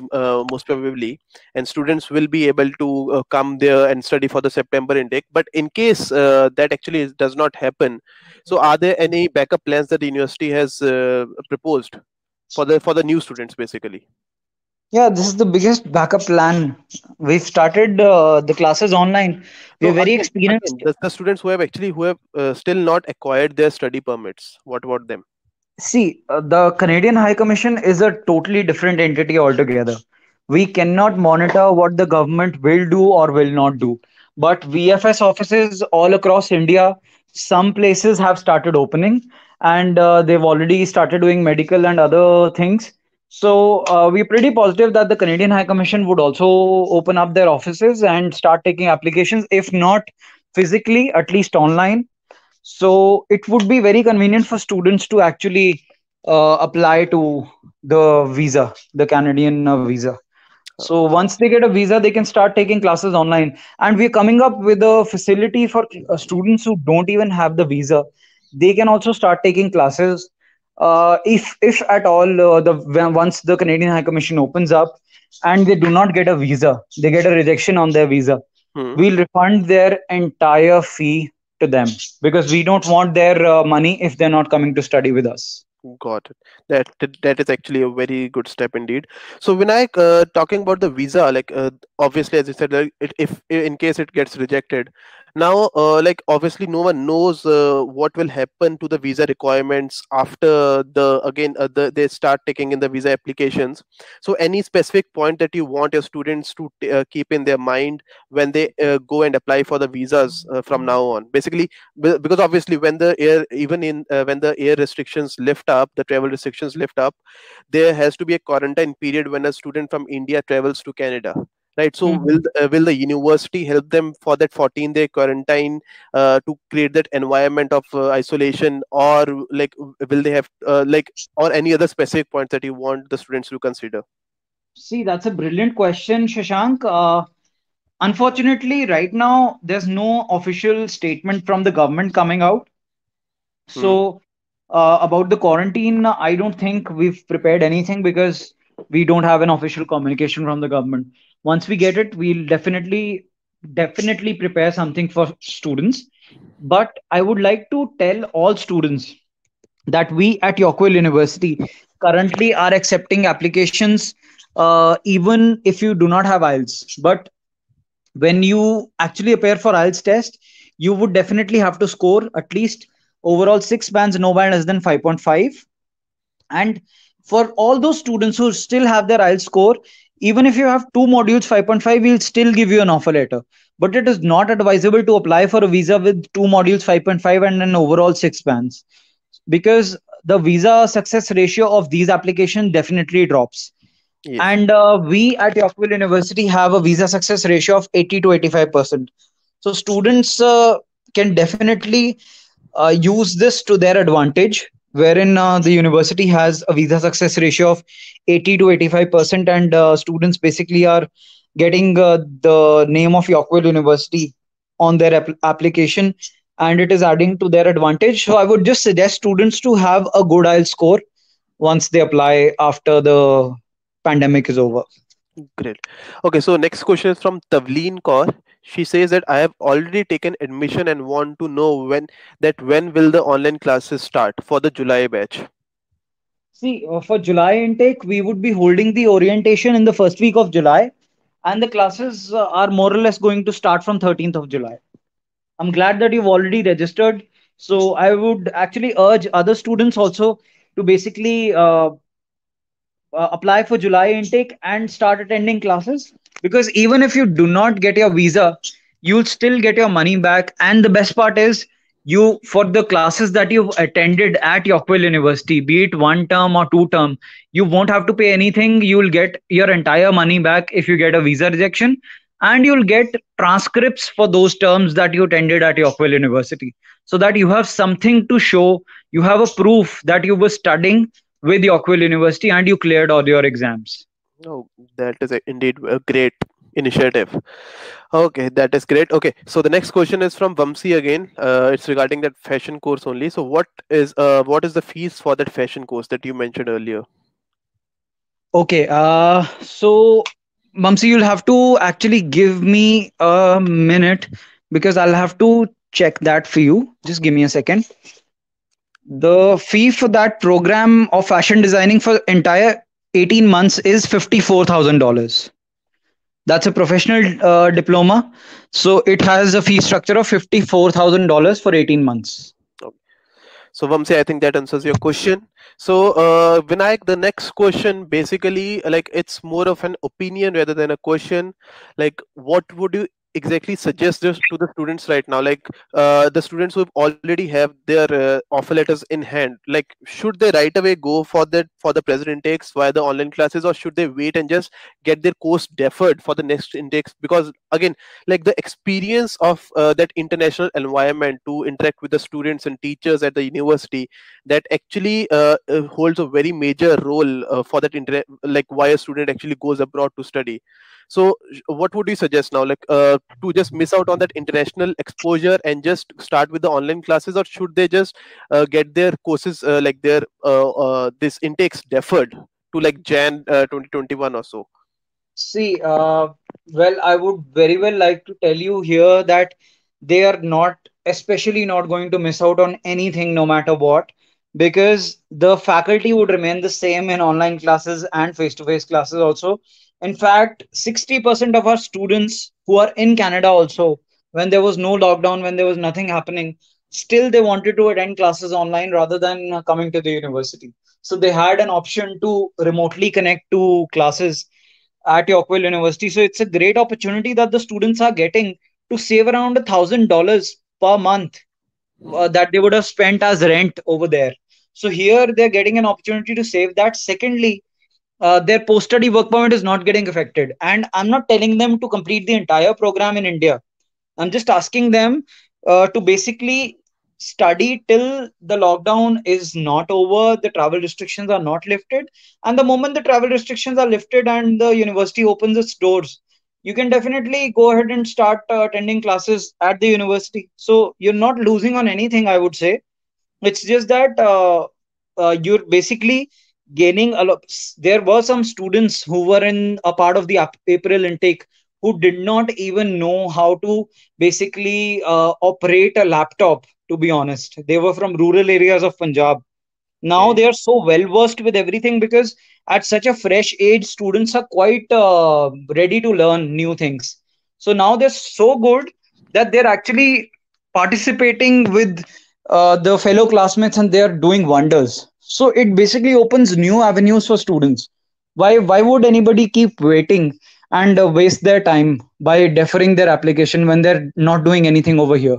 most probably, and students will be able to come there and study for the September intake. But in case that actually does not happen, so are there any backup plans that the university has proposed for the new students basically? Yeah, this is the biggest backup plan. We've started the classes online. We're So very again, experienced. the students who have still not acquired their study permits, what about them? See, the Canadian High Commission is a totally different entity altogether. We cannot monitor what the government will do or will not do. But VFS offices all across India, some places have started opening, and they've already started doing medical and other things. So we're pretty positive that the Canadian High Commission would also open up their offices and start taking applications, if not physically, at least online. So it would be very convenient for students to actually apply to the visa, the Canadian visa. So once they get a visa, they can start taking classes online. And we're coming up with a facility for students who don't even have the visa. They can also start taking classes. If at all once the Canadian High Commission opens up and they do not get a visa, they get a rejection on their visa, we'll refund their entire fee to them because we don't want their money if they're not coming to study with us. Got it. That is actually a very good step indeed. So Vinayak, talking about the visa, like obviously as you said, like, if in case it gets rejected, now like obviously no one knows what will happen to the visa requirements after they start taking in the visa applications. So any specific point that you want your students to keep in their mind when they go and apply for the visas from now on? Basically, because obviously when the air even in when the air restrictions lift up, the travel restrictions lift up, there has to be a quarantine period when a student from India travels to Canada, right? So will the university help them for that 14-day quarantine to create that environment of isolation, or like will they have like or any other specific points that you want the students to consider? See, that's a brilliant question, Shashank. Unfortunately, right now, there's no official statement from the government coming out. So, about the quarantine, I don't think we've prepared anything because we don't have an official communication from the government. Once we get it, we'll definitely prepare something for students. But I would like to tell all students that we at Yorkville University currently are accepting applications even if you do not have IELTS. But when you actually appear for IELTS test, you would definitely have to score at least overall 6 bands, no band less than 5.5. And for all those students who still have their IELTS score, even if you have two modules 5.5, we'll still give you an offer letter. But it is not advisable to apply for a visa with two modules 5.5 and an overall 6 bands because the visa success ratio of these applications definitely drops. Yes. And we at Yorkville University have a visa success ratio of 80 to 85%. So students can definitely use this to their advantage, wherein the university has a visa success ratio of 80 to 85%, and students basically are getting the name of Yorkville University on their application, and it is adding to their advantage. So I would just suggest students to have a good IELTS score once they apply after the pandemic is over. Great. Okay, so next question is from Tavleen Kaur. She says that I have already taken admission and want to know when will the online classes start for the July batch. See, for July intake, we would be holding the orientation in the first week of July, and the classes are more or less going to start from 13th of July. I'm glad that you've already registered. So I would actually urge other students also to basically apply for July intake and start attending classes, because even if you do not get your visa, you'll still get your money back. And the best part is, you, for the classes that you've attended at Yorkville University, be it one term or two term, you won't have to pay anything. You'll get your entire money back if you get a visa rejection, and you'll get transcripts for those terms that you attended at Yorkville University, so that you have something to show. You have a proof that you were studying with Yorkville University and you cleared all your exams. Oh, that is indeed a great initiative. Okay, that is great. Okay, so the next question is from Vamsi again. It's regarding that fashion course only. So what is the fees for that fashion course that you mentioned earlier? Okay, so Mamsi, you'll have to actually give me a minute, because I'll have to check that for you. Just give me a second. The fee for that program of fashion designing for entire 18 months is $54,000. That's a professional diploma. So it has a fee structure of $54,000 for 18 months. So Vamsi, I think that answers your question. So Vinayak, the next question basically, like, it's more of an opinion rather than a question. Like, what would you exactly suggest this to the students right now? Like, the students who already have their offer letters in hand, like, should they right away go for the present intakes via the online classes, or should they wait and just get their course deferred for the next intakes? Because again, like, the experience of that international environment to interact with the students and teachers at the university, that actually holds a very major role for that like why a student actually goes abroad to study. So what would you suggest now, like, to just miss out on that international exposure and just start with the online classes, or should they just get their courses like their this intakes deferred to like Jan 2021 or so? See, well, I would very well like to tell you here that they are not, especially not going to miss out on anything no matter what, because the faculty would remain the same in online classes and face-to-face classes also. In fact, 60% of our students who are in Canada also, when there was no lockdown, when there was nothing happening, still they wanted to attend classes online rather than coming to the university. So they had an option to remotely connect to classes at Yorkville University. So it's a great opportunity that the students are getting to save around $1,000 per month that they would have spent as rent over there. So here they're getting an opportunity to save that. Secondly, their post-study work permit is not getting affected. And I'm not telling them to complete the entire program in India. I'm just asking them to basically study till the lockdown is not over, the travel restrictions are not lifted. And the moment the travel restrictions are lifted and the university opens its doors, you can definitely go ahead and start attending classes at the university. So you're not losing on anything, I would say. It's just that you're basically gaining a lot. There were some students who were in a part of the April intake who did not even know how to basically operate a laptop, to be honest. They were from rural areas of Punjab. Now they are so well versed with everything, because at such a fresh age, students are quite ready to learn new things. So now they're so good that they're actually participating with the fellow classmates, and they're doing wonders. So it basically opens new avenues for students. Why would anybody keep waiting and waste their time by deferring their application when they're not doing anything over here?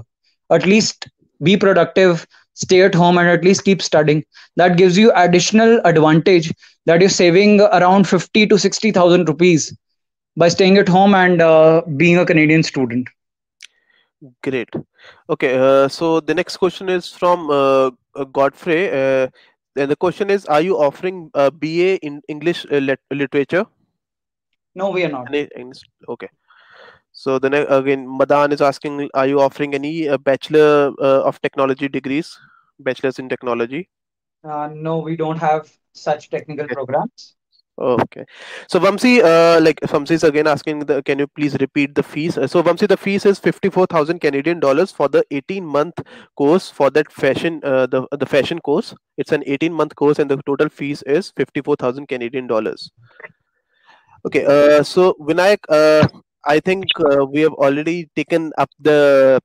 At least be productive, stay at home, and at least keep studying. That gives you additional advantage, that you're saving around 50 to 60,000 rupees by staying at home and being a Canadian student. Great. Okay, so the next question is from Godfrey. And the question is, are you offering BA in English literature? No, we are not. Okay. So then again, Madan is asking, are you offering any Bachelor of Technology degrees, bachelors in technology? No, we don't have such technical programs. Okay. So Vamsi, like Vamsi is again asking, can you please repeat the fees? So Vamsi, the fees is 54,000 Canadian dollars for the 18-month course for that fashion, the fashion course. It's an 18-month course, and the total fees is 54,000 Canadian dollars. Okay. So Vinayak, I think we have already taken up the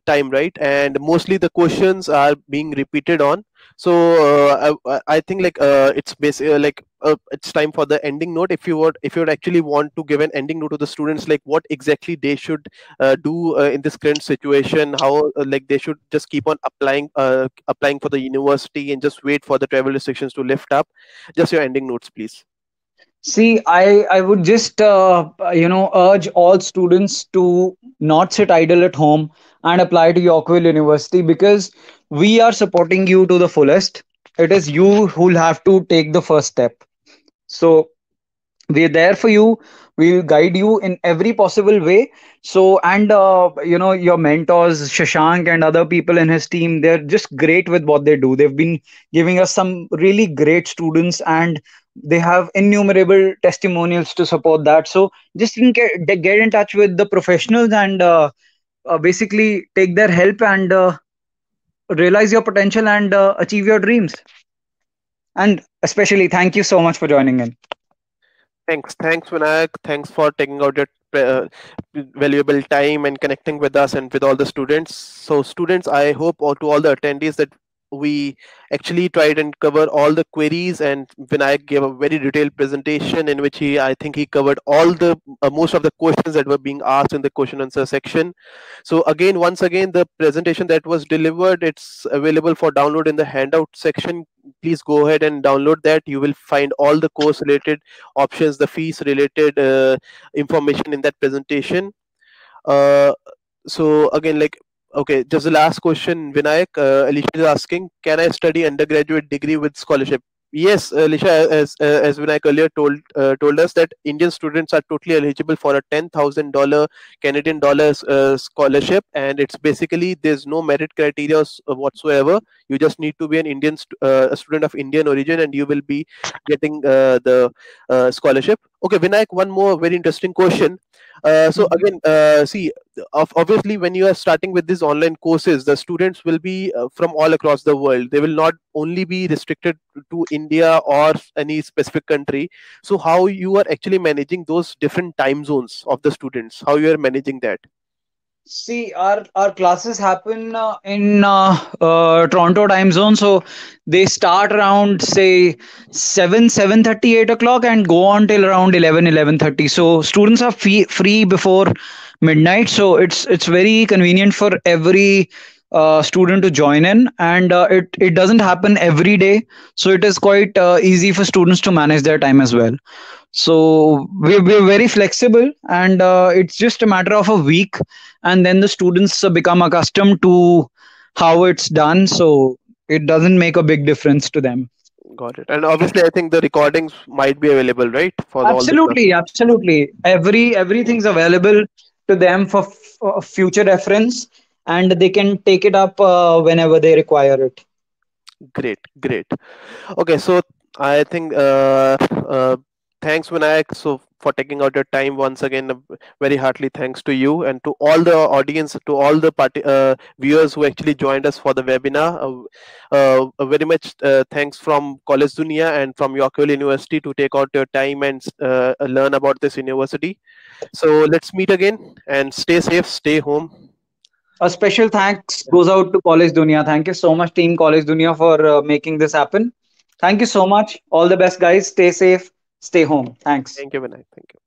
time, right? And mostly the questions are being repeated on. So I think like it's basically like it's time for the ending note. If you would actually want to give an ending note to the students, like what exactly they should do in this current situation, how like they should just keep on applying for the university and just wait for the travel restrictions to lift up. Just your ending notes, please. See, I would just urge all students to not sit idle at home and apply to Yorkville University, because we are supporting you to the fullest. It is you who'll have to take the first step. So we're there for you. We'll guide you in every possible way. So, and your mentors Shashank and other people in his team, they're just great with what they do. They've been giving us some really great students, and they have innumerable testimonials to support that. So just get in touch with the professionals, and basically take their help, and realize your potential, and achieve your dreams. And especially thank you so much for joining in. Thanks, Vinayak. Thanks for taking out your valuable time and connecting with us and with all the students. So, students, I hope to all the attendees that we actually tried and cover all the queries, and Vinayak gave a very detailed presentation in which I think he covered all the most of the questions that were being asked in the question answer section. So once again, the presentation that was delivered, it's available for download in the handout section. Please go ahead and download that. You will find all the course related options, the fees related information in that presentation. So again, like, okay, just the last question, Vinayak. Alicia is asking, can I study undergraduate degree with scholarship? Yes, Alicia, as Vinayak earlier told us that Indian students are totally eligible for a $10,000 Canadian dollars scholarship, and it's basically there's no merit criteria whatsoever. You just need to be an Indian a student of Indian origin, and you will be getting the scholarship. Okay, Vinayak, one more very interesting question. So again, see, obviously, when you are starting with these online courses, the students will be from all across the world. They will not only be restricted to India or any specific country. So how you are actually managing those different time zones of the students? How you are managing that? See, our classes happen in Toronto time zone, so they start around say 7:30, 8 o'clock, and go on till around 11:30. So students are free before midnight, so it's very convenient for every student to join in, and it doesn't happen every day, so it is quite easy for students to manage their time as well. So we're very flexible, and it's just a matter of a week, and then the students become accustomed to how it's done, so it doesn't make a big difference to them. Got it. And obviously, I think the recordings might be available, right? For Absolutely. Everything's available to them for future reference, and they can take it up whenever they require it. Great. Okay, so I think thanks, Vinayak, so for taking out your time once again. Very heartily thanks to you and to all the audience, to all the viewers who actually joined us for the webinar. Very much thanks from College Dunia and from Yorkville University to take out your time and learn about this university. So let's meet again, and stay safe, stay home. A special thanks goes out to College Dunia. Thank you so much, Team College Dunia, for making this happen. Thank you so much. All the best, guys. Stay safe. Stay home. Thanks. Thank you, Vinayak. Thank you.